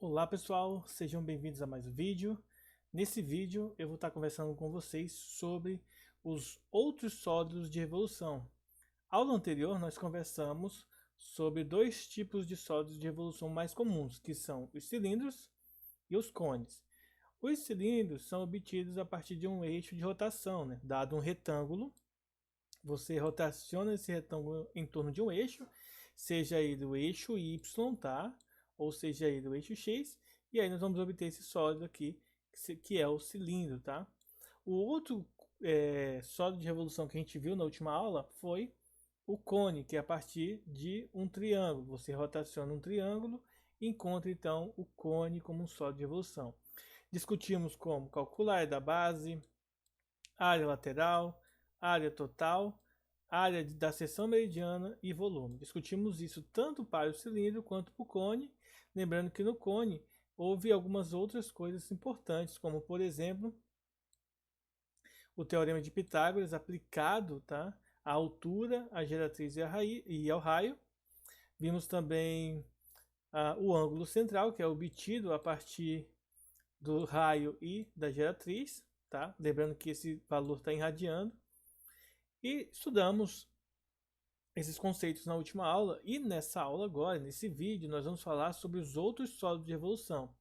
Olá pessoal, sejam bem-vindos a mais um vídeo. Nesse vídeo eu vou estar conversando com vocês sobre os outros sólidos de revolução. Aula anterior nós conversamos sobre dois tipos de sólidos de revolução mais comuns, que são os cilindros e os cones. Os cilindros são obtidos a partir de um eixo de rotação, né? Dado um retângulo, você rotaciona esse retângulo em torno de um eixo, seja ele o eixo Y, tá? Ou seja ele o eixo X, e aí nós vamos obter esse sólido aqui, que é o cilindro, tá? O outro sólido de revolução que a gente viu na última aula foi o cone, que é a partir de um triângulo. Você rotaciona um triângulo e encontra então o cone como um sólido de revolução. Discutimos como calcular a área da base, área lateral, área total, área da seção meridiana e volume. Discutimos isso tanto para o cilindro quanto para o cone, lembrando que no cone houve algumas outras coisas importantes, como por exemplo o teorema de Pitágoras aplicado, tá, à altura, à geratriz e ao raio. Vimos também o ângulo central, que é obtido a partir do raio e da geratriz, tá? Lembrando que esse valor está em radiano. E estudamos esses conceitos na última aula, e nessa aula agora, nesse vídeo, nós vamos falar sobre os outros sólidos de revolução.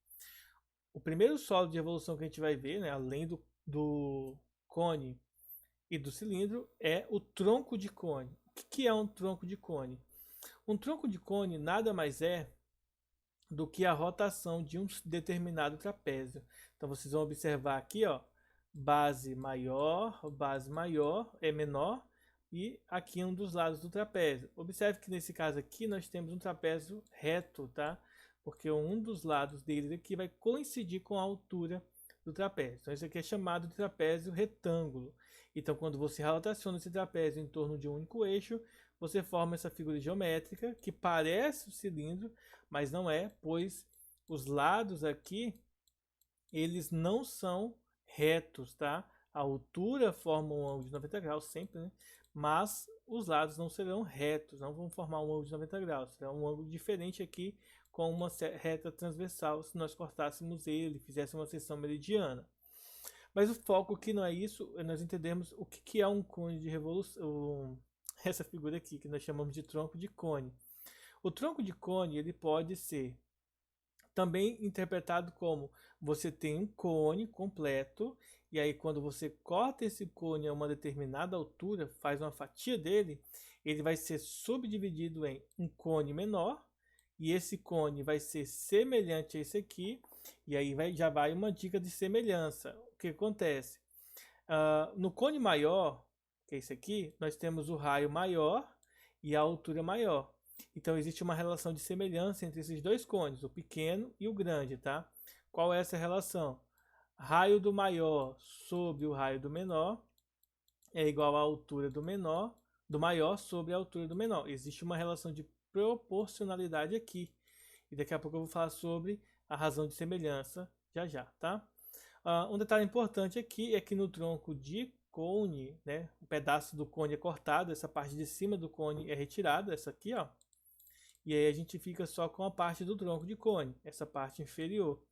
O primeiro sólido de revolução que a gente vai ver, né, além do cone e do cilindro, é o tronco de cone. O que é um tronco de cone? Um tronco de cone nada mais é do que a rotação de um determinado trapézio. Então vocês vão observar aqui, ó, base maior é menor, e aqui um dos lados do trapézio. Observe que nesse caso aqui nós temos um trapézio reto, tá? Porque um dos lados dele aqui vai coincidir com a altura do trapézio. Então isso aqui é chamado de trapézio retângulo. Então quando você rotaciona esse trapézio em torno de um único eixo, você forma essa figura geométrica que parece o cilindro, mas não é, pois os lados aqui eles não são retos, tá? A altura forma um ângulo de 90 graus sempre, né? Mas os lados não serão retos, não vão formar um ângulo de 90 graus. Será um ângulo diferente aqui com uma reta transversal se nós cortássemos ele, fizéssemos uma seção meridiana. Mas o foco aqui não é isso, é nós entendermos o que é um cone de revolução, essa figura aqui que nós chamamos de tronco de cone. O tronco de cone ele pode ser também interpretado como você tem um cone completo, e aí quando você corta esse cone a uma determinada altura, faz uma fatia dele, ele vai ser subdividido em um cone menor, e esse cone vai ser semelhante a esse aqui, e aí já vai uma dica de semelhança. O que acontece? No cone maior, que é esse aqui, nós temos o raio maior e a altura maior. Então existe uma relação de semelhança entre esses dois cones, o pequeno e o grande, tá? Qual é essa relação? Raio do maior sobre o raio do menor é igual à altura do maior sobre a altura do menor. Existe uma relação de proporcionalidade aqui. E daqui a pouco eu vou falar sobre a razão de semelhança já já, tá? Um detalhe importante aqui é que no tronco de cone, né, o pedaço do cone é cortado, essa parte de cima do cone é retirada, essa aqui, ó. E aí a gente fica só com a parte do tronco de cone, essa parte inferior.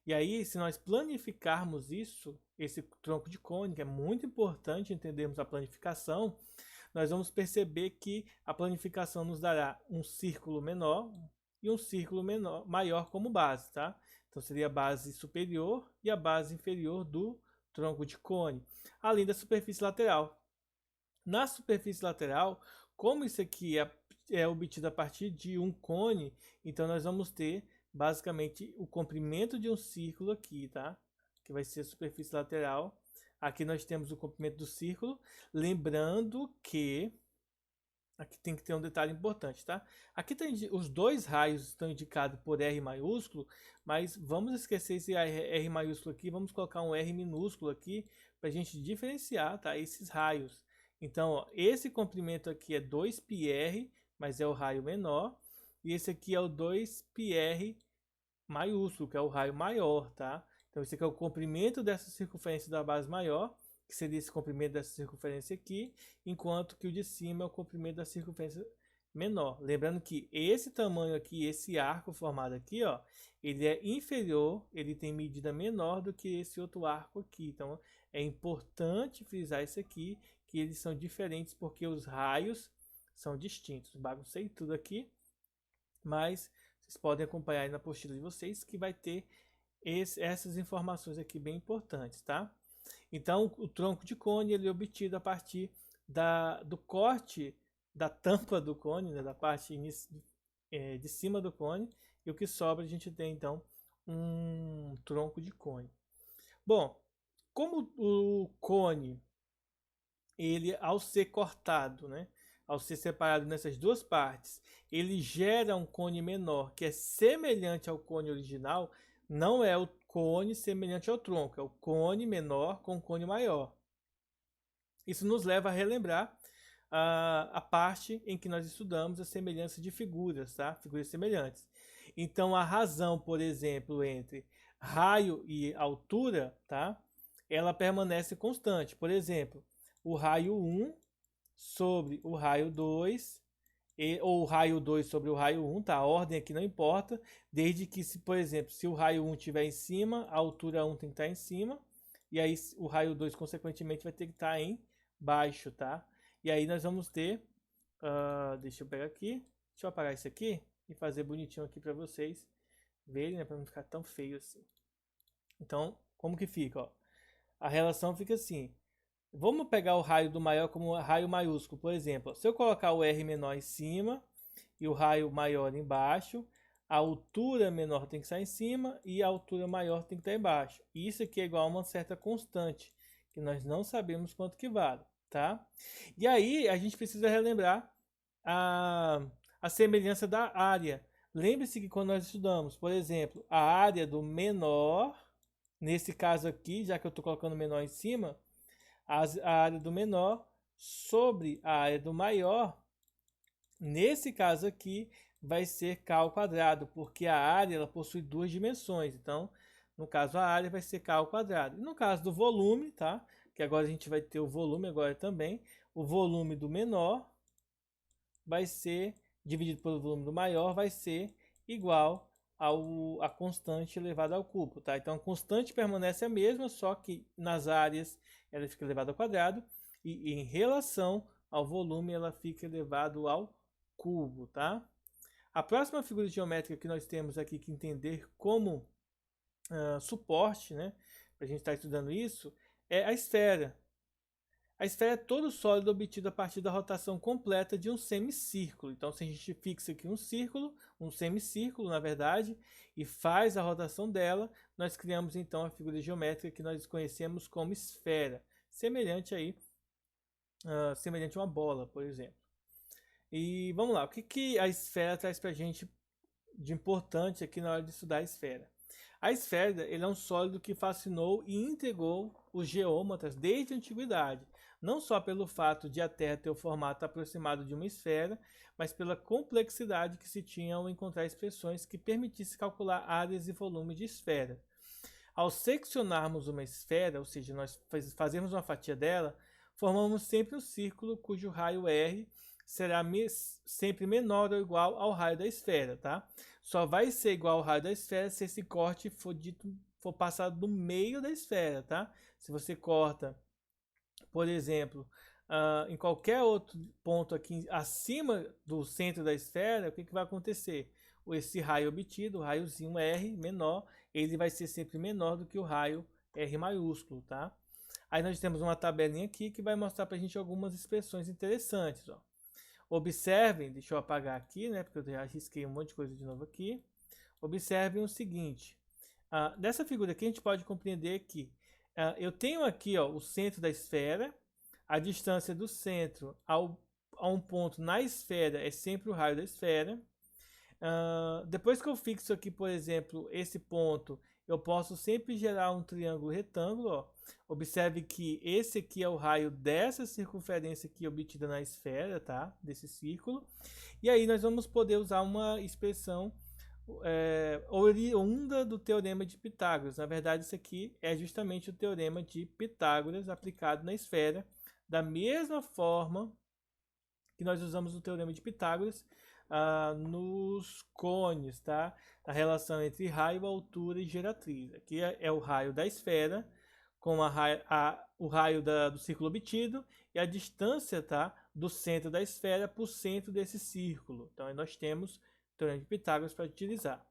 E aí, se nós planificarmos isso, esse tronco de cone, que é muito importante entendermos a planificação, nós vamos perceber que a planificação nos dará um círculo menor e um círculo maior como base, tá? Então seria a base superior e a base inferior do tronco de cone, além da superfície lateral. Na superfície lateral, como isso aqui é obtido a partir de um cone, então nós vamos ter basicamente o comprimento de um círculo aqui, tá? Que vai ser a superfície lateral. Aqui nós temos o comprimento do círculo, lembrando que aqui tem que ter um detalhe importante, tá? Aqui tem os dois raios estão indicados por R maiúsculo, mas vamos esquecer esse R maiúsculo aqui, vamos colocar um R minúsculo aqui para a gente diferenciar, tá? Esses raios. Então, ó, esse comprimento aqui é 2πr, mas é o raio menor, e esse aqui é o 2πr maiúsculo, que é o raio maior, tá? Então, esse aqui é o comprimento dessa circunferência da base maior, que seria esse comprimento dessa circunferência aqui, enquanto que o de cima é o comprimento da circunferência menor. Lembrando que esse tamanho aqui, esse arco formado aqui, ó, ele é inferior, ele tem medida menor do que esse outro arco aqui. Então, é importante frisar isso aqui, que eles são diferentes porque os raios são distintos. Baguncei tudo aqui, mas vocês podem acompanhar aí na apostila de vocês que vai ter essas informações aqui bem importantes, tá? Então, o tronco de cone ele é obtido a partir do corte da tampa do cone, né, da parte de cima do cone, e o que sobra a gente tem então um tronco de cone. Bom, como o cone, ele ao ser cortado, né, ao ser separado nessas duas partes, ele gera um cone menor que é semelhante ao cone original, não é o cone semelhante ao tronco, é o cone menor com cone maior. Isso nos leva a relembrar a parte em que nós estudamos a semelhança de figuras, tá? Figuras semelhantes. Então, a razão, por exemplo, entre raio e altura, tá? Ela permanece constante. Por exemplo, o raio 1 sobre o raio 2, ou o raio 2 sobre o raio 1, tá? A ordem aqui não importa, desde que, por exemplo, se o raio 1 estiver em cima, a altura 1 tem que estar em cima, e aí o raio 2, consequentemente, vai ter que estar em baixo, tá? E aí nós vamos ter, deixa eu pegar aqui, deixa eu apagar isso aqui e fazer bonitinho aqui para vocês verem, né, para não ficar tão feio assim. Então, como que fica, ó? A relação fica assim. Vamos pegar o raio do maior como raio maiúsculo, por exemplo. Se eu colocar o R menor em cima e o raio maior embaixo, a altura menor tem que estar em cima e a altura maior tem que estar embaixo. Isso aqui é igual a uma certa constante, que nós não sabemos quanto que vale, tá? E aí a gente precisa relembrar a semelhança da área. Lembre-se que quando nós estudamos, por exemplo, a área do menor, nesse caso aqui, já que eu estou colocando o menor em cima, a área do menor sobre a área do maior, nesse caso aqui, vai ser K ao quadrado, porque a área ela possui duas dimensões. Então, no caso, a área vai ser K ao quadrado. E no caso do volume, tá? Que agora a gente vai ter o volume agora também. O volume do menor vai ser dividido pelo volume do maior, vai ser igual a constante elevada ao cubo, tá? Então a constante permanece a mesma, só que nas áreas ela fica elevada ao quadrado e em relação ao volume ela fica elevado ao cubo, tá? A próxima figura geométrica que nós temos aqui que entender como suporte, né, para a gente estar estudando isso, é a esfera. A esfera é todo sólido obtido a partir da rotação completa de um semicírculo. Então, se a gente fixa aqui um círculo, um semicírculo, na verdade, e faz a rotação dela, nós criamos então a figura geométrica que nós conhecemos como esfera, semelhante aí, semelhante a uma bola, por exemplo. E vamos lá, o que a esfera traz para a gente de importante aqui na hora de estudar a esfera? A esfera ele é um sólido que fascinou e intrigou os geômetras desde a antiguidade, não só pelo fato de a Terra ter o formato aproximado de uma esfera, mas pela complexidade que se tinha ao encontrar expressões que permitissem calcular áreas e volumes de esfera. Ao seccionarmos uma esfera, ou seja, nós fazemos uma fatia dela, formamos sempre um círculo cujo raio R será sempre menor ou igual ao raio da esfera, tá? Só vai ser igual ao raio da esfera se esse corte for passado no meio da esfera, tá? Se você corta, por exemplo, em qualquer outro ponto aqui acima do centro da esfera, o que vai acontecer? Esse raio obtido, o raiozinho R menor, ele vai ser sempre menor do que o raio R maiúsculo, tá? Aí nós temos uma tabelinha aqui que vai mostrar para a gente algumas expressões interessantes, ó. Observem, deixa eu apagar aqui, né, porque eu já risquei um monte de coisa de novo aqui. Observem o seguinte, dessa figura aqui a gente pode compreender que eu tenho aqui, ó, o centro da esfera, a distância do centro a um ponto na esfera é sempre o raio da esfera. Depois que eu fixo aqui, por exemplo, esse ponto, eu posso sempre gerar um triângulo retângulo, ó. Observe que esse aqui é o raio dessa circunferência aqui obtida na esfera, tá? Desse círculo. E aí nós vamos poder usar uma expressão oriunda do teorema de Pitágoras. Na verdade, isso aqui é justamente o teorema de Pitágoras aplicado na esfera, da mesma forma que nós usamos no Teorema de Pitágoras nos cones, tá? A relação entre raio, altura e geratriz. Aqui é o raio da esfera com o raio do círculo obtido e a distância, tá, do centro da esfera para o centro desse círculo. Então, aí nós temos o Teorema de Pitágoras para utilizar.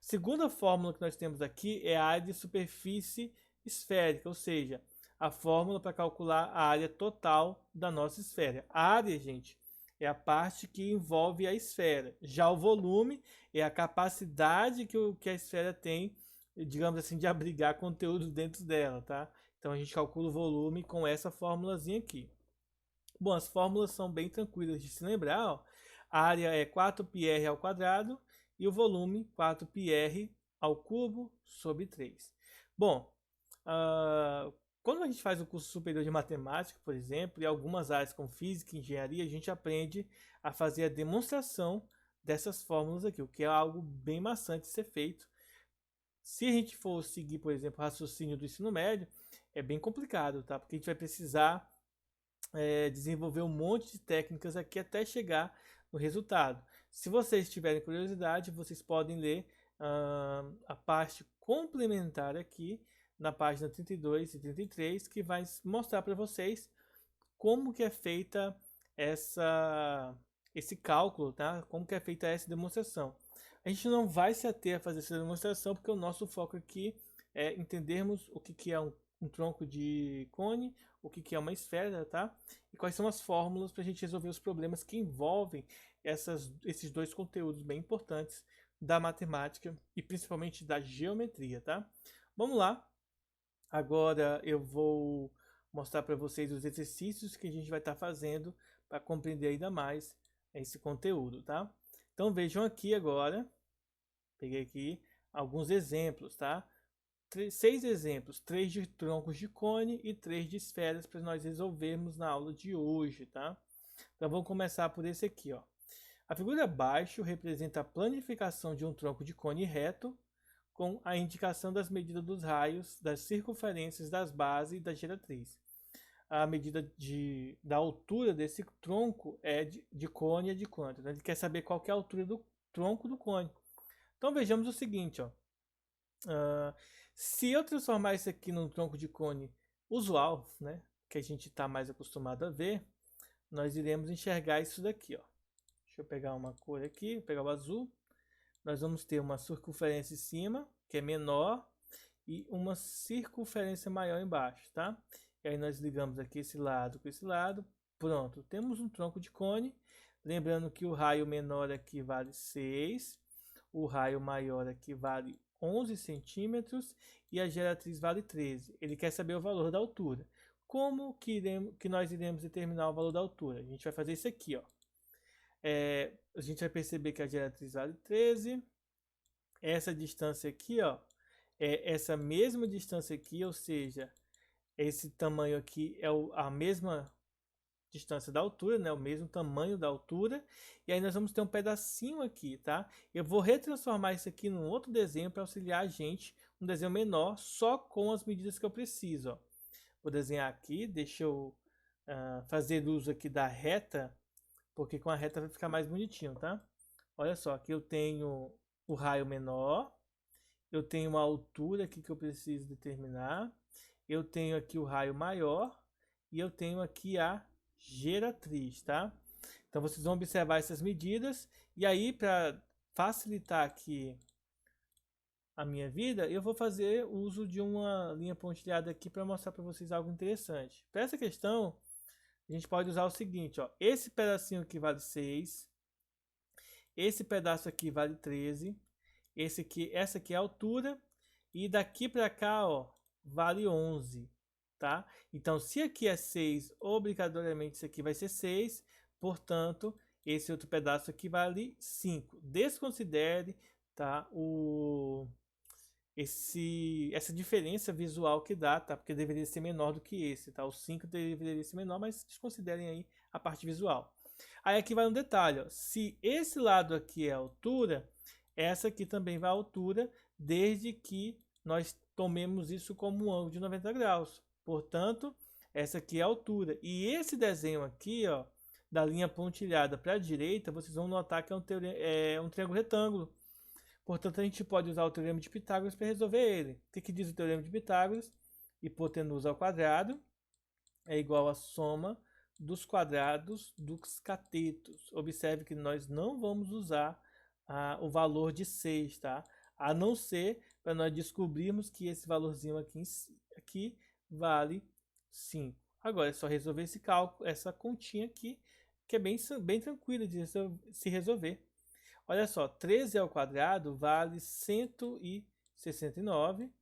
Segunda fórmula que nós temos aqui é a área de superfície esférica, ou seja, a fórmula para calcular a área total da nossa esfera. A área, gente, é a parte que envolve a esfera. Já o volume é a capacidade que a esfera tem, digamos assim, de abrigar conteúdo dentro dela, tá? Então a gente calcula o volume com essa formulazinha aqui. Bom, as fórmulas são bem tranquilas de se lembrar, ó. A área é 4πr ao quadrado e o volume 4πr ao cubo sobre 3. Bom, quando a gente faz o curso superior de matemática, por exemplo, e algumas áreas como física e engenharia, a gente aprende a fazer a demonstração dessas fórmulas aqui, o que é algo bem maçante de ser feito. Se a gente for seguir, por exemplo, o raciocínio do ensino médio, é bem complicado, tá? Porque a gente vai precisar desenvolver um monte de técnicas aqui até chegar no resultado. Se vocês tiverem curiosidade, vocês podem ler a parte complementar aqui na página 32 e 33, que vai mostrar para vocês como que é feita esse cálculo, tá? Como que é feita essa demonstração. A gente não vai se ater a fazer essa demonstração, porque o nosso foco aqui é entendermos o que é um tronco de cone, o que é uma esfera, tá? E quais são as fórmulas para a gente resolver os problemas que envolvem esses dois conteúdos bem importantes da matemática e principalmente da geometria, tá? Vamos lá. Agora eu vou mostrar para vocês os exercícios que a gente vai estar fazendo para compreender ainda mais esse conteúdo, tá? Então vejam aqui agora, peguei aqui alguns exemplos, tá? 6 exemplos, 3 de troncos de cone e 3 de esferas para nós resolvermos na aula de hoje, tá? Então vamos começar por esse aqui, ó. A figura abaixo representa a planificação de um tronco de cone reto com a indicação das medidas dos raios, das circunferências das bases e da geratriz. A medida da altura desse tronco de cone é de quanto? Né? Ele quer saber qual que é a altura do tronco do cone. Então vejamos o seguinte, ó. Se eu transformar isso aqui num tronco de cone usual, né, que a gente está mais acostumado a ver, nós iremos enxergar isso daqui, ó. Deixa eu pegar uma cor aqui, vou pegar o azul. Nós vamos ter uma circunferência em cima, que é menor, e uma circunferência maior embaixo, tá? E aí nós ligamos aqui esse lado com esse lado. Pronto, temos um tronco de cone. Lembrando que o raio menor aqui vale 6, o raio maior aqui vale 11 centímetros e a geratriz vale 13. Ele quer saber o valor da altura. Como que nós iremos determinar o valor da altura? A gente vai fazer isso aqui, ó. A gente vai perceber que a geratriz vale 13. Essa distância aqui, ó, é essa mesma distância aqui, ou seja, esse tamanho aqui é a mesma distância da altura, né? O mesmo tamanho da altura. E aí nós vamos ter um pedacinho aqui, tá? Eu vou retransformar isso aqui num outro desenho para auxiliar a gente, um desenho menor, só com as medidas que eu preciso, ó. Vou desenhar aqui, deixa eu fazer uso aqui da reta, porque com a reta vai ficar mais bonitinho, tá? Olha só, aqui eu tenho o raio menor, eu tenho uma altura aqui que eu preciso determinar, eu tenho aqui o raio maior e eu tenho aqui a geratriz, tá? Então vocês vão observar essas medidas e aí para facilitar aqui a minha vida, eu vou fazer uso de uma linha pontilhada aqui para mostrar para vocês algo interessante. Para essa questão, a gente pode usar o seguinte, ó, esse pedacinho aqui vale 6, esse pedaço aqui vale 13, essa aqui é a altura e daqui para cá, ó, vale 11, tá? Então, se aqui é 6, obrigatoriamente isso aqui vai ser 6, portanto, esse outro pedaço aqui vale 5. Desconsidere, tá, essa diferença visual que dá, tá? Porque deveria ser menor do que esse, tá? O 5 deveria ser menor, mas desconsiderem aí a parte visual. Aí aqui vai um detalhe, ó. Se esse lado aqui é a altura, essa aqui também vai à altura, desde que nós tomemos isso como um ângulo de 90 graus. Portanto, essa aqui é a altura. E esse desenho aqui, ó, da linha pontilhada para a direita, vocês vão notar que é um triângulo retângulo. Portanto, a gente pode usar o teorema de Pitágoras para resolver ele. O que diz o teorema de Pitágoras? Hipotenusa ao quadrado é igual à soma dos quadrados dos catetos. Observe que nós não vamos usar o valor de 6, tá? A não ser para nós descobrirmos que esse valorzinho aqui vale 5. Agora é só resolver esse cálculo, essa continha aqui, que é bem tranquila de se resolver. Olha só, 13 ao quadrado vale 169,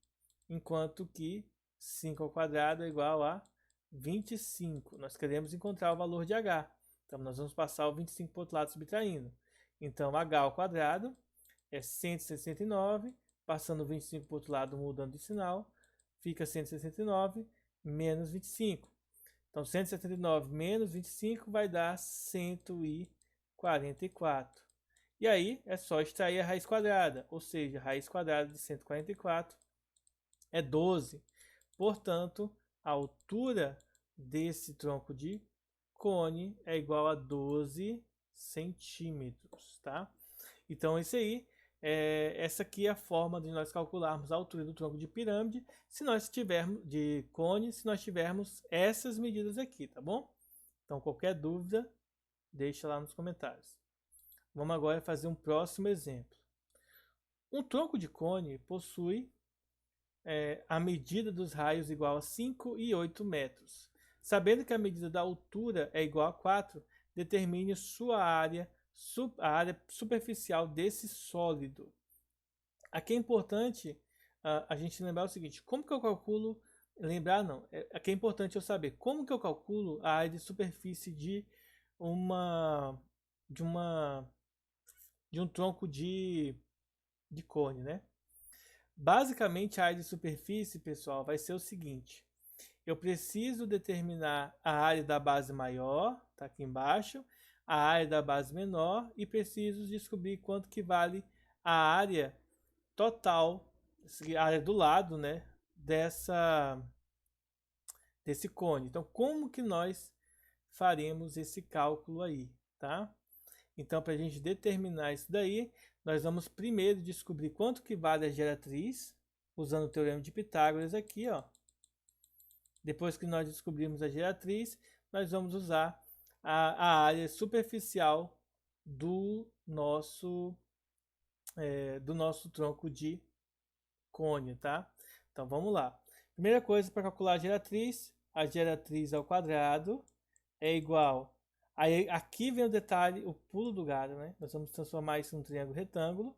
enquanto que 5 ao quadrado é igual a 25. Nós queremos encontrar o valor de h. Então, nós vamos passar o 25 para o outro lado subtraindo. Então, h ao quadrado é 169, passando o 25 para o outro lado, mudando de sinal, fica 169 menos 25. Então, 169 menos 25 vai dar 144. E aí, é só extrair a raiz quadrada, ou seja, a raiz quadrada de 144 é 12. Portanto, a altura desse tronco de cone é igual a 12 centímetros, tá? Então, esse aí, essa aqui é a forma de nós calcularmos a altura do tronco de pirâmide, se nós tivermos de cone, se nós tivermos essas medidas aqui, tá bom? Então, qualquer dúvida, deixa lá nos comentários. Vamos agora fazer um próximo exemplo. Um tronco de cone possui a medida dos raios igual a 5 e 8 metros. Sabendo que a medida da altura é igual a 4, determine a área superficial desse sólido. Aqui é importante a gente lembrar o seguinte: como que eu calculo? Lembrar não. Aqui é importante eu saber como que eu calculo a área de superfície de um tronco de cone, né? Basicamente, a área de superfície, pessoal, vai ser o seguinte: eu preciso determinar a área da base maior, tá aqui embaixo, a área da base menor, e preciso descobrir quanto que vale a área total, a área do lado, né, desse cone. Então, como que nós faremos esse cálculo aí, tá? Então, para a gente determinar isso daí, nós vamos primeiro descobrir quanto que vale a geratriz, usando o teorema de Pitágoras aqui, ó. Depois que nós descobrimos a geratriz, nós vamos usar a área superficial do nosso tronco de cone, tá? Então, vamos lá. Primeira coisa, para calcular a geratriz ao quadrado é igual. Aí aqui vem o detalhe, o pulo do gato, né? Nós vamos transformar isso num triângulo retângulo,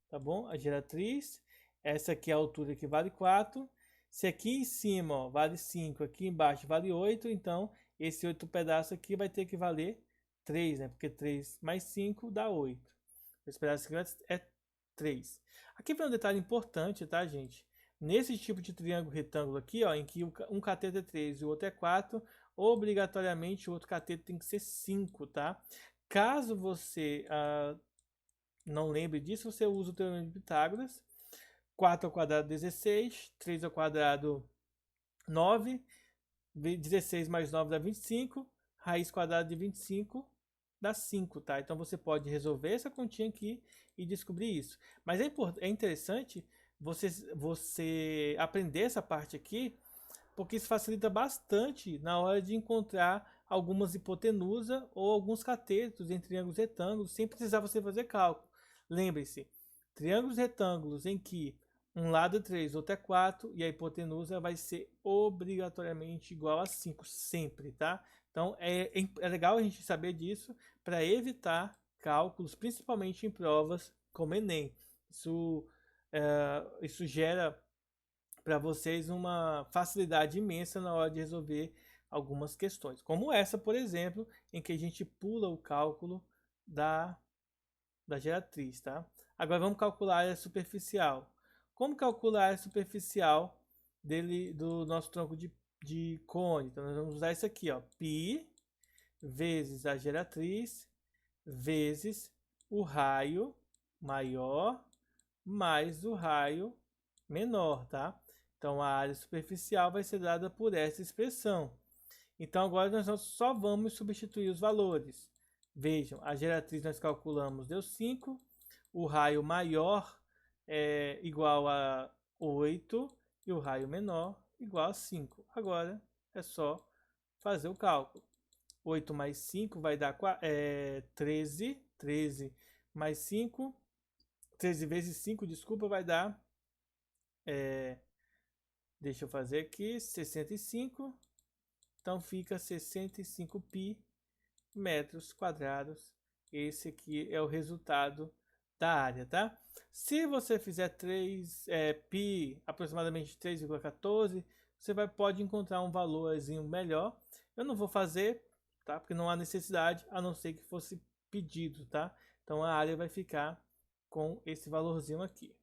tá bom? A geratriz, essa aqui é a altura que vale 4. Se aqui em cima, ó, vale 5, aqui embaixo vale 8, então esse 8 pedaço aqui vai ter que valer 3, né? Porque 3 mais 5 dá 8. Esse pedaço aqui é 3. Aqui vem um detalhe importante, tá, gente? Nesse tipo de triângulo retângulo aqui, ó, em que um cateto é 3 e o outro é 4, obrigatoriamente o outro cateto tem que ser 5, tá? Caso você não lembre disso, você usa o teorema de Pitágoras. 4 ao quadrado 16, 3 ao quadrado 9, 16 mais 9 dá 25, raiz quadrada de 25 dá 5, tá? Então você pode resolver essa continha aqui e descobrir isso. Mas é interessante você aprender essa parte aqui, porque isso facilita bastante na hora de encontrar algumas hipotenusas ou alguns catetos em triângulos retângulos, sem precisar você fazer cálculo. Lembre-se, triângulos retângulos em que um lado é 3, outro é 4, e a hipotenusa vai ser obrigatoriamente igual a 5, sempre, tá? Então é legal a gente saber disso para evitar cálculos, principalmente em provas como Enem. Isso gera para vocês uma facilidade imensa na hora de resolver algumas questões, como essa, por exemplo, em que a gente pula o cálculo da geratriz, tá? Agora vamos calcular a área superficial. Como calcular a área superficial do nosso tronco de cone? Então nós vamos usar isso aqui, ó, π vezes a geratriz vezes o raio maior mais o raio menor, tá? Então a área superficial vai ser dada por essa expressão. Então agora nós só vamos substituir os valores. Vejam, a geratriz nós calculamos, deu 5. O raio maior é igual a 8 e o raio menor igual a 5. Agora é só fazer o cálculo. 8 mais 5 vai dar 13. 13 mais 5, 13 vezes 5, desculpa, vai dar, deixa eu fazer aqui, 65. Então fica 65 pi metros quadrados. Esse aqui é o resultado da área, tá? Se você fizer 3 pi, aproximadamente 3,14, você pode encontrar um valorzinho melhor. Eu não vou fazer, tá? Porque não há necessidade, a não ser que fosse pedido, tá? Então a área vai ficar com esse valorzinho aqui.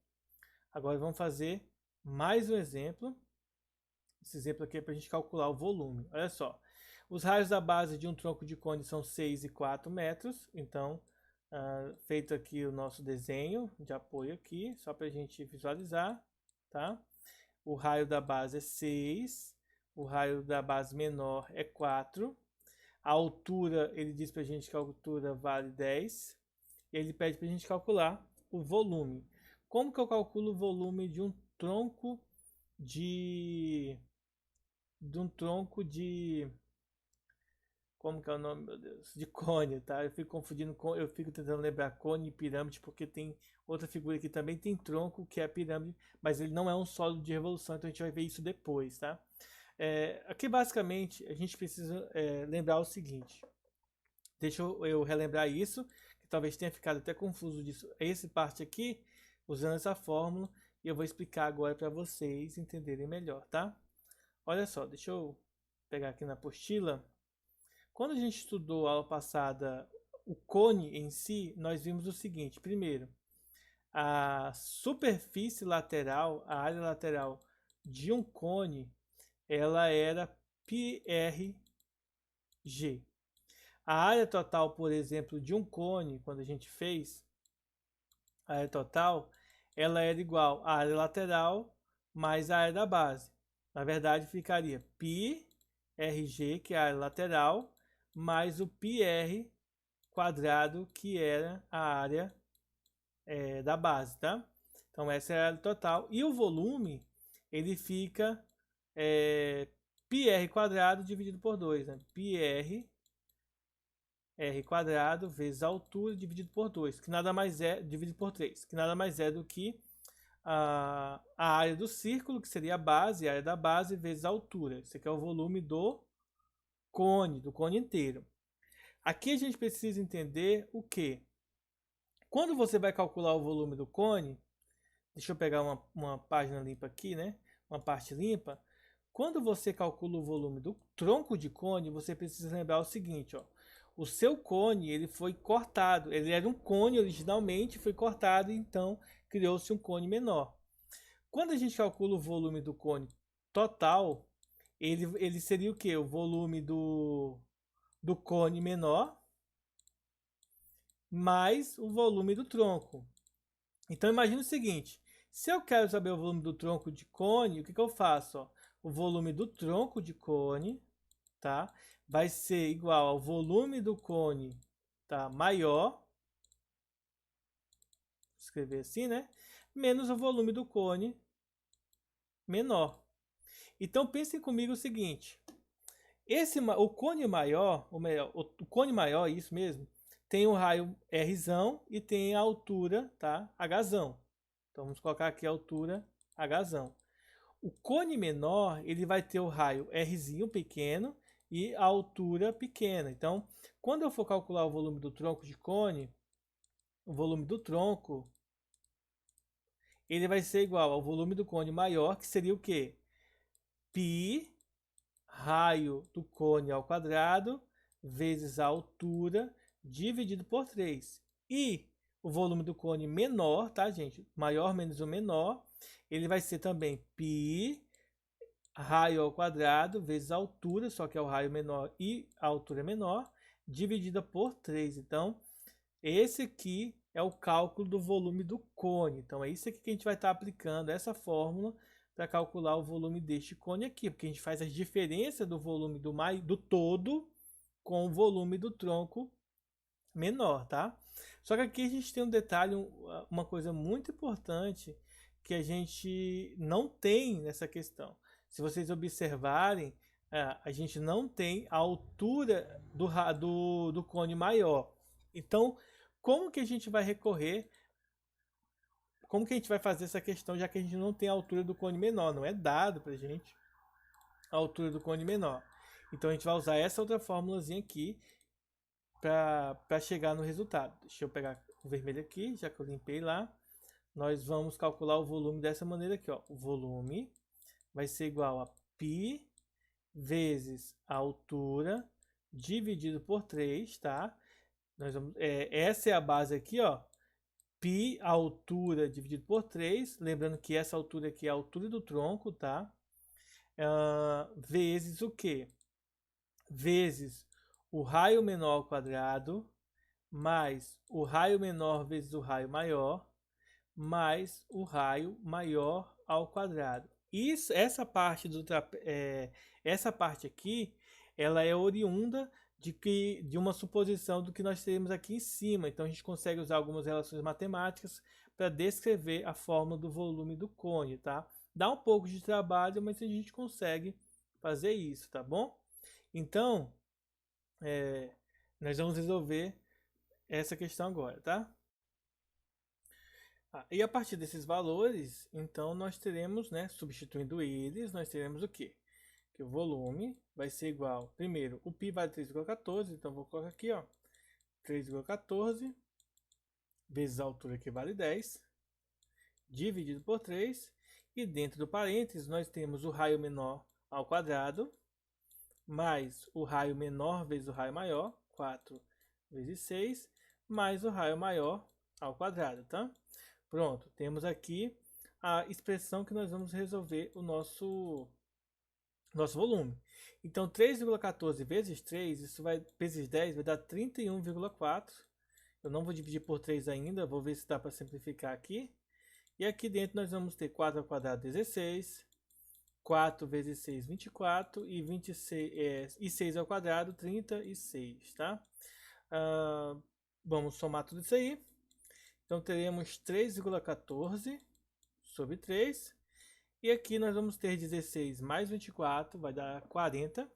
Agora vamos fazer mais um exemplo. Esse exemplo aqui é para a gente calcular o volume. Olha só. Os raios da base de um tronco de cone são 6 e 4 metros. Então, feito aqui o nosso desenho de apoio aqui, só para a gente visualizar, tá? O raio da base é 6, o raio da base menor é 4. A altura, ele diz para a gente que a altura vale 10. Ele pede para a gente calcular o volume. Como que eu calculo o volume de um tronco de como que é o nome, meu Deus? De cone, tá? Eu fico confundindo com, eu fico tentando lembrar cone e pirâmide, porque tem outra figura que também tem tronco, que é a pirâmide, mas ele não é um sólido de revolução, então a gente vai ver isso depois, tá? Aqui basicamente a gente precisa lembrar o seguinte. Deixa eu relembrar isso, que talvez tenha ficado até confuso disso. Essa parte aqui, usando essa fórmula, e eu vou explicar agora para vocês entenderem melhor, tá? Olha só, deixa eu pegar aqui na apostila. Quando a gente estudou a aula passada o cone em si, nós vimos o seguinte. Primeiro, a superfície lateral, a área lateral de um cone, ela era πrg. A área total, por exemplo, de um cone, quando a gente fez a área total, ela era igual à área lateral mais a área da base. Na verdade, ficaria πrg, que é a área lateral, mais o πr quadrado, que era a área da base, tá? Então essa é a área total. E o volume, ele fica πr quadrado dividido por 2, né? πr r quadrado vezes a altura dividido por 2, que nada mais é, dividido por 3, que nada mais é do que a área do círculo, que seria a base, a área da base, vezes a altura. Esse aqui é o volume do cone inteiro. Aqui a gente precisa entender o que? Quando você vai calcular o volume do cone, deixa eu pegar uma página limpa aqui, né? Uma parte limpa. Quando você calcula o volume do tronco de cone, você precisa lembrar o seguinte, ó. O seu cone, ele foi cortado. Ele era um cone originalmente, foi cortado, então criou-se um cone menor. Quando a gente calcula o volume do cone total, ele seria o que? O volume do cone menor mais o volume do tronco. Então imagine o seguinte, se eu quero saber o volume do tronco de cone, o que eu faço? Ó? O volume do tronco de cone, tá? Vai ser igual ao volume do cone, tá? Maior, vou escrever assim, né? Menos o volume do cone menor. Então pensem comigo o seguinte, o cone maior, o cone maior, isso mesmo, tem o raio Rzão e tem a altura, tá? Hzão. Então vamos colocar aqui a altura Hzão. O cone menor, ele vai ter o raio Rzinho pequeno e a altura pequena. Então, quando eu for calcular o volume do tronco de cone, o volume do tronco, ele vai ser igual ao volume do cone maior, que seria o quê? Π raio do cone ao quadrado vezes a altura dividido por 3. E o volume do cone menor, tá, gente? Maior menos o menor, ele vai ser também π raio ao quadrado vezes a altura, só que é o raio menor e a altura é menor, dividida por 3. Então, esse aqui é o cálculo do volume do cone. Então, é isso aqui que a gente vai estar aplicando, essa fórmula, para calcular o volume deste cone aqui, porque a gente faz a diferença do volume do todo com o volume do tronco menor, tá? Só que aqui a gente tem um detalhe, uma coisa muito importante que a gente não tem nessa questão. Se vocês observarem, a gente não tem a altura do cone maior. Então, como que a gente vai recorrer? Como que a gente vai fazer essa questão, já que a gente não tem a altura do cone menor? Não é dado pra gente a altura do cone menor. Então a gente vai usar essa outra fórmulazinha aqui para chegar no resultado. Deixa eu pegar o vermelho aqui, já que eu limpei lá. Nós vamos calcular o volume dessa maneira aqui, ó. O volume vai ser igual a π vezes a altura dividido por 3, tá? Essa é a base aqui, ó. Π, a altura dividido por 3. Lembrando que essa altura aqui é a altura do tronco, tá? Vezes o quê? Vezes o raio menor ao quadrado, mais o raio menor vezes o raio maior, mais o raio maior ao quadrado. Essa parte essa parte aqui, ela é oriunda de uma suposição do que nós temos aqui em cima. Então a gente consegue usar algumas relações matemáticas para descrever a fórmula do volume do cone, tá? Dá um pouco de trabalho, mas a gente consegue fazer isso, tá bom? Então, nós vamos resolver essa questão agora, tá? E a partir desses valores, então nós teremos, né, substituindo eles, nós teremos o quê? Que o volume vai ser igual, primeiro, o π vale 3,14, então vou colocar aqui, ó, 3,14 vezes a altura que vale 10, dividido por 3, e dentro do parênteses nós temos o raio menor ao quadrado, mais o raio menor vezes o raio maior, 4 vezes 6, mais o raio maior ao quadrado, tá? Pronto, temos aqui a expressão que nós vamos resolver o nosso volume. Então, 3,14 vezes 3, vezes 10, vai dar 31,4. Eu não vou dividir por 3 ainda, vou ver se dá para simplificar aqui. E aqui dentro nós vamos ter 4 ao quadrado, 16. 4 vezes 6, 24. E 6 ao quadrado, 36, tá? Vamos somar tudo isso aí. Então teremos 3,14 sobre 3. E aqui nós vamos ter 16 mais 24, vai dar 40.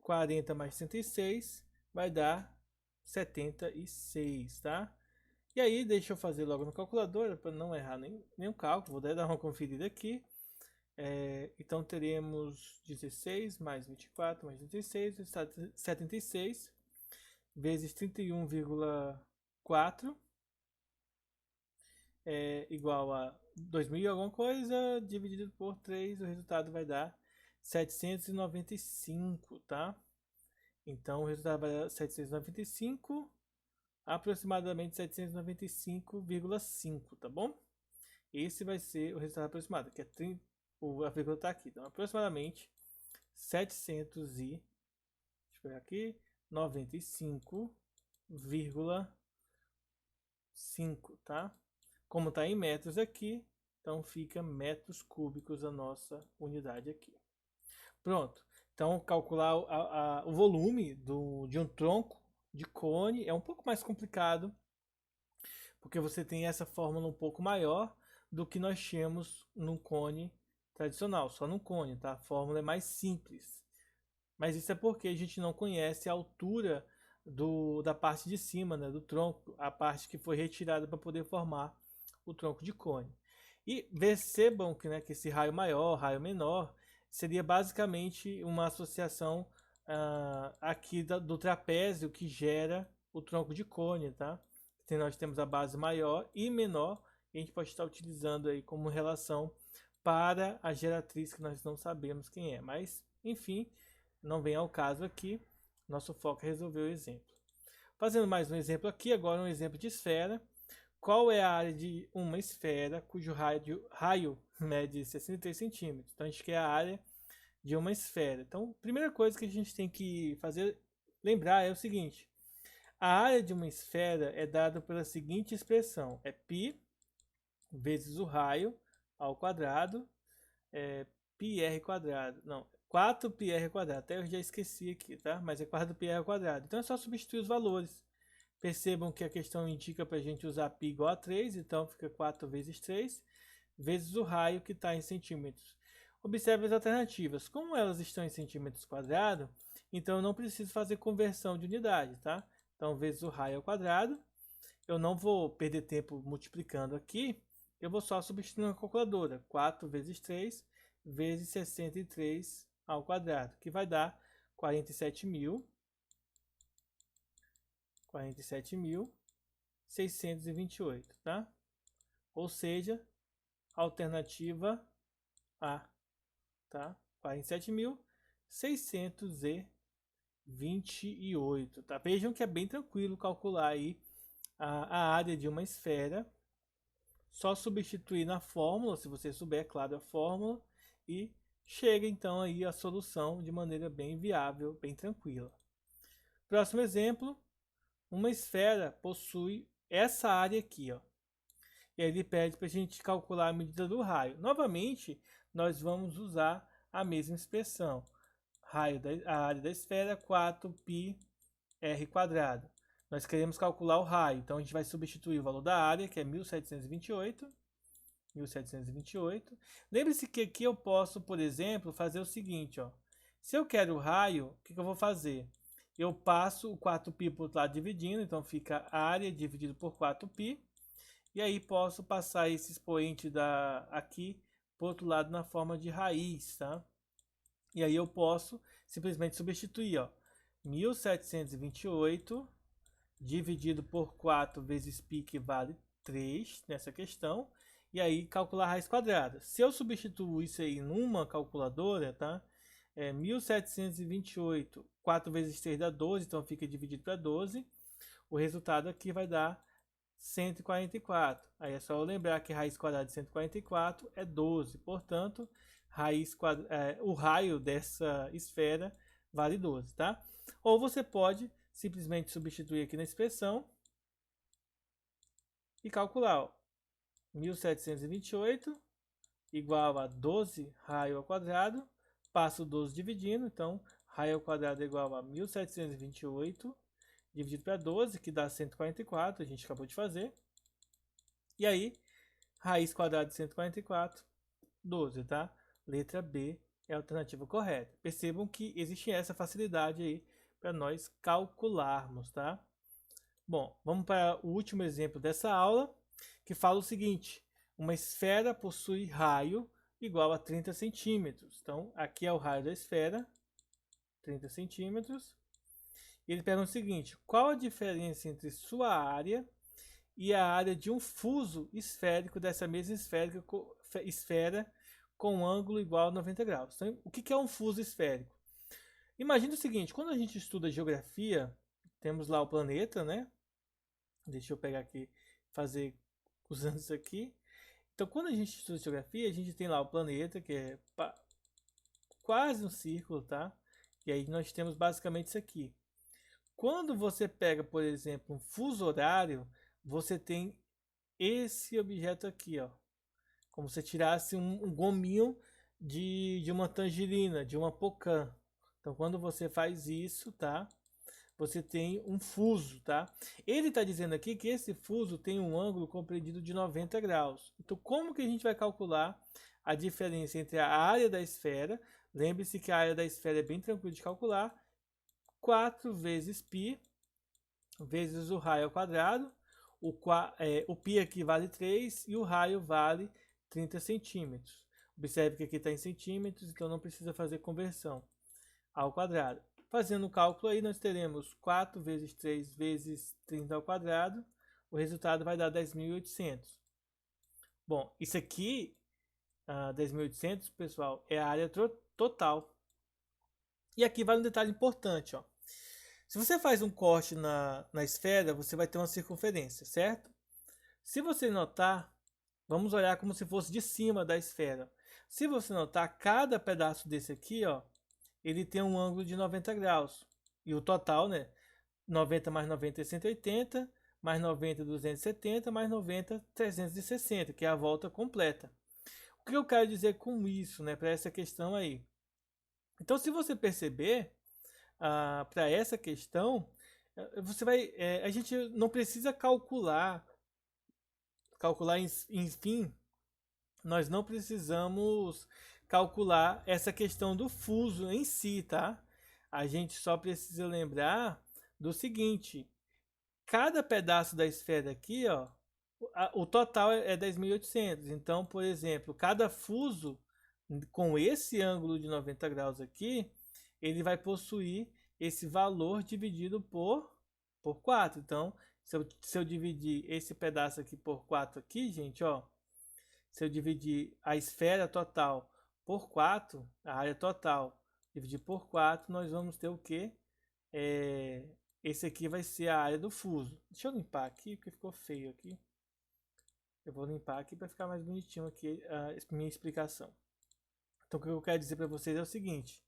40 mais 66 vai dar 76, tá? E aí, deixa eu fazer logo no calculador, para não errar nenhum cálculo. Vou dar uma conferida aqui. Então teremos 16 mais 24 mais 36, 76, vezes 31,4 igual a 2000 e alguma coisa, dividido por 3, o resultado vai dar 795, tá? Então o resultado vai dar 795, aproximadamente 795,5, tá bom? Esse vai ser o resultado aproximado, que é 30, a vírgula está aqui, então aproximadamente 700 e, deixa eu pegar aqui, 95,5, tá? Como está em metros aqui, então fica metros cúbicos a nossa unidade aqui. Pronto. Então calcular o volume de um tronco de cone é um pouco mais complicado, porque você tem essa fórmula um pouco maior do que nós tínhamos num cone tradicional, só no cone, tá? A fórmula é mais simples. Mas isso é porque a gente não conhece a altura da parte de cima, né, do tronco, a parte que foi retirada para poder formar o tronco de cone. E percebam que, né, que esse raio maior, raio menor, seria basicamente uma associação aqui do trapézio que gera o tronco de cone, tá? Então, nós temos a base maior e menor, e a gente pode estar utilizando aí como relação para a geratriz, que nós não sabemos quem é. Mas, enfim, não vem ao caso aqui. Nosso foco é resolver o exemplo. Fazendo mais um exemplo aqui, agora um exemplo de esfera. Qual é a área de uma esfera cujo raio mede 63 centímetros? Então, a gente quer a área de uma esfera. Então, a primeira coisa que a gente tem que lembrar é o seguinte. A área de uma esfera é dada pela seguinte expressão. É π vezes o raio ao quadrado, πr quadrado. Não, 4πr quadrado. Até eu já esqueci aqui, tá? Mas é 4πr quadrado. Então é só substituir os valores. Percebam que a questão indica para a gente usar π igual a 3, então fica 4 vezes 3, vezes o raio que está em centímetros. Observe as alternativas. Como elas estão em centímetros quadrados, então eu não preciso fazer conversão de unidade, tá? Então, vezes o raio ao quadrado. Eu não vou perder tempo multiplicando aqui, eu vou só substituir na calculadora. 4 vezes 3 vezes 63 ao quadrado, que vai dar 47.628, tá? Ou seja, alternativa A, tá? 47.628, tá? Vejam que é bem tranquilo calcular aí a área de uma esfera. Só substituir na fórmula, se você souber, claro, a fórmula, e chega então aí a solução de maneira bem viável, bem tranquila. Próximo exemplo, uma esfera possui essa área aqui, ó. E aí ele pede para a gente calcular a medida do raio. Novamente, nós vamos usar a mesma expressão. A área da esfera é 4πr². Nós queremos calcular o raio, então a gente vai substituir o valor da área, que é 1728. Lembre-se que aqui eu posso, por exemplo, fazer o seguinte, ó. Se eu quero o raio, o que eu vou fazer? Eu passo o 4π para o outro lado dividindo, então fica área dividido por 4π. E aí posso passar esse expoente aqui para o outro lado na forma de raiz, tá? E aí eu posso simplesmente substituir, ó. 1728 dividido por 4 vezes π, que vale 3 nessa questão. E aí calcular a raiz quadrada. Se eu substituo isso aí numa calculadora, tá? 1728, 4 vezes 3 dá 12, então fica dividido para 12. O resultado aqui vai dar 144. Aí é só eu lembrar que raiz quadrada de 144 é 12. Portanto, o raio dessa esfera vale 12, tá? Ou você pode simplesmente substituir aqui na expressão e calcular, ó. 1728 igual a 12 raio ao quadrado. Passo 12 dividindo, então raio ao quadrado é igual a 1728 dividido para 12, que dá 144, a gente acabou de fazer. E aí, raiz quadrada de 144, 12, tá? Letra B é a alternativa correta. Percebam que existe essa facilidade aí para nós calcularmos, tá? Bom, vamos para o último exemplo dessa aula, que fala o seguinte: uma esfera possui raio igual a 30 centímetros. Então, aqui é o raio da esfera, 30 centímetros. E ele pergunta o seguinte: qual a diferença entre sua área e a área de um fuso esférico dessa mesma esfera com ângulo igual a 90 graus? Então, o que é um fuso esférico? Imagina o seguinte: quando a gente estuda geografia, temos lá o planeta, né? Deixa eu pegar aqui, fazer usando isso aqui. Então, quando a gente estuda geografia, a gente tem lá o planeta, que é quase um círculo, tá? E aí nós temos basicamente isso aqui. Quando você pega, por exemplo, um fuso horário, você tem esse objeto aqui, ó. Como se tirasse um gominho de uma tangerina, de uma pocã. Então, quando você faz isso, tá? Você tem um fuso, tá? Ele está dizendo aqui que esse fuso tem um ângulo compreendido de 90 graus. Então, como que a gente vai calcular a diferença entre a área da esfera? Lembre-se que a área da esfera é bem tranquilo de calcular. 4 vezes π vezes o raio ao quadrado. O π aqui vale 3 e o raio vale 30 centímetros. Observe que aqui está em centímetros, então não precisa fazer conversão ao quadrado. Fazendo o cálculo aí, nós teremos 4 vezes 3 vezes 30 ao quadrado. O resultado vai dar 10.800. Bom, isso aqui, 10.800, pessoal, é a área total. E aqui vale um detalhe importante, ó. Se você faz um corte na esfera, você vai ter uma circunferência, certo? Se você notar, vamos olhar como se fosse de cima da esfera. Se você notar, cada pedaço desse aqui, ó, ele tem um ângulo de 90 graus. E o total, né? 90 mais 90 é 180, mais 90 270, mais 90 360, que é a volta completa. O que eu quero dizer com isso, né, para essa questão aí? Então, se você perceber, para essa questão, você vai, a gente não precisa calcular, enfim, nós não precisamos calcular essa questão do fuso em si, tá? A gente só precisa lembrar do seguinte: cada pedaço da esfera aqui, ó, o total é 10.800. Então, por exemplo, cada fuso com esse ângulo de 90 graus aqui, ele vai possuir esse valor dividido por 4. Então, se eu dividir esse pedaço aqui por 4 aqui, gente, ó, se eu dividir a esfera total por 4, a área total dividir por 4, nós vamos ter o que? Esse aqui vai ser a área do fuso. Deixa eu limpar aqui, porque ficou feio aqui. Eu vou limpar aqui para ficar mais bonitinho aqui a minha explicação. Então, o que eu quero dizer para vocês é o seguinte.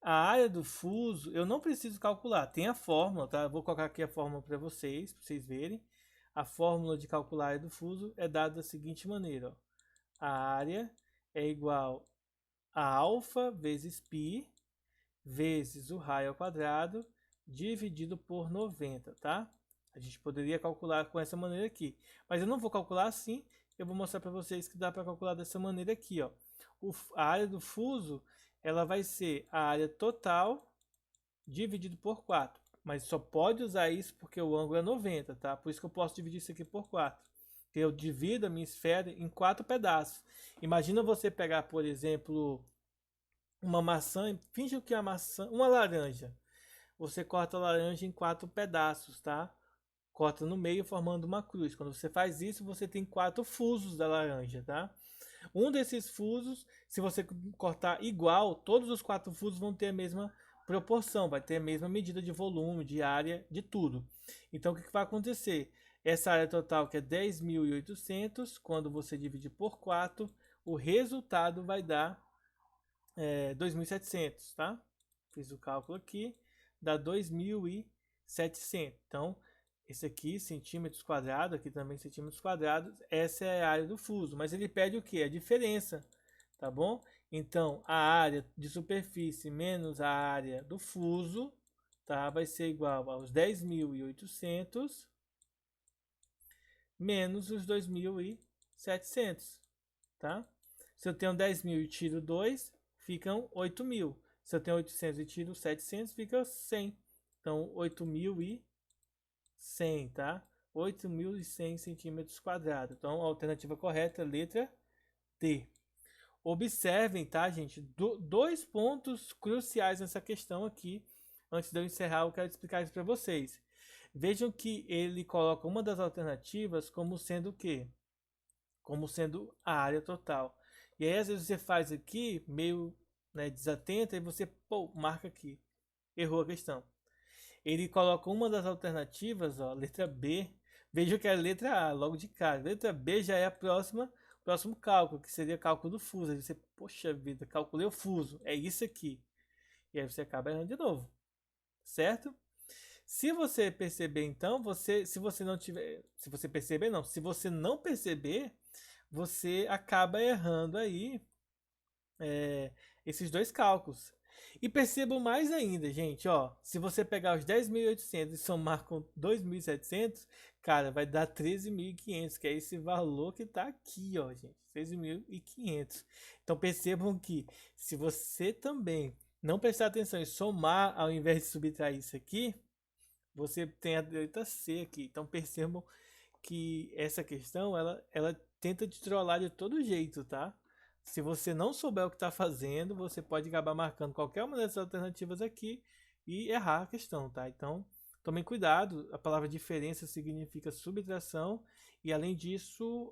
A área do fuso, eu não preciso calcular. Tem a fórmula, tá? Eu vou colocar aqui a fórmula para vocês verem. A fórmula de calcular a área do fuso é dada da seguinte maneira, ó. A área é igual a alfa vezes π vezes o raio ao quadrado dividido por 90, tá? A gente poderia calcular com essa maneira aqui, mas eu não vou calcular assim. Eu vou mostrar para vocês que dá para calcular dessa maneira aqui, ó. A área do fuso, ela vai ser a área total dividido por 4, mas só pode usar isso porque o ângulo é 90, tá? Por isso que eu posso dividir isso aqui por 4. Eu divido a minha esfera em 4 pedaços. Imagina você pegar, por exemplo, uma maçã, finge que é uma laranja. Você corta a laranja em 4 pedaços, tá? Corta no meio formando uma cruz. Quando você faz isso, você tem 4 fusos da laranja, tá? Um desses fusos, se você cortar igual, todos os 4 fusos vão ter a mesma proporção, vai ter a mesma medida de volume, de área, de tudo. Então, o que vai acontecer? Essa área total, que é 10.800, quando você dividir por 4, o resultado vai dar 2.700, tá? Fiz o cálculo aqui, dá 2.700. Então, esse aqui, centímetros quadrados, aqui também centímetros quadrados, essa é a área do fuso. Mas ele pede o que? A diferença, tá bom? Então, a área de superfície menos a área do fuso, tá? Vai ser igual aos 10.800 menos os 2.700, tá? Se eu tenho 10.000 e tiro 2, ficam 8.000. Se eu tenho 800 e tiro 700, fica 100. Então, 8.100, tá? 8.100 centímetros quadrados. Então, a alternativa correta é a letra D. Observem, tá, gente? Dois pontos cruciais nessa questão aqui. Antes de eu encerrar, eu quero explicar isso para vocês. Vejam que ele coloca uma das alternativas como sendo o quê? Como sendo a área total. E aí, às vezes, você faz aqui, meio desatento, e você marca aqui. Errou a questão. Ele coloca uma das alternativas, ó, letra B. Veja que é a letra A, logo de cara. Letra B já é a próximo cálculo, que seria cálculo do fuso. Aí você, poxa vida, calculei o fuso. É isso aqui. E aí você acaba errando de novo. Certo? Se você perceber, então, se você não tiver, se você perceber, não, se você não perceber, você acaba errando aí esses dois cálculos. E percebam mais ainda, gente, ó, se você pegar os 10.800 e somar com 2.700, cara, vai dar 13.500, que é esse valor que tá aqui, ó, gente, 13.500. Então percebam que se você também não prestar atenção e somar ao invés de subtrair isso aqui, você tem a letra C aqui. Então percebam que essa questão, ela tenta te trollar de todo jeito, tá? Se você não souber o que está fazendo, você pode acabar marcando qualquer uma dessas alternativas aqui e errar a questão, tá? Então, tomem cuidado. A palavra diferença significa subtração e, além disso,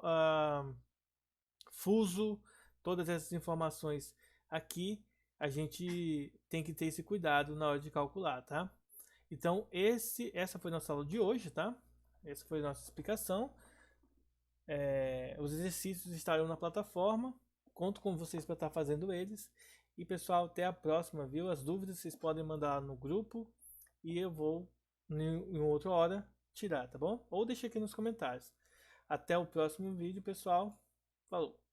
fuso, todas essas informações aqui, a gente tem que ter esse cuidado na hora de calcular, tá? Então, essa foi nossa aula de hoje, tá? Essa foi a nossa explicação. Os exercícios estarão na plataforma. Conto com vocês para estar fazendo eles. E pessoal, até a próxima, viu? As dúvidas vocês podem mandar no grupo e eu vou em outra hora tirar, tá bom? Ou deixa aqui nos comentários. Até o próximo vídeo, pessoal. Falou!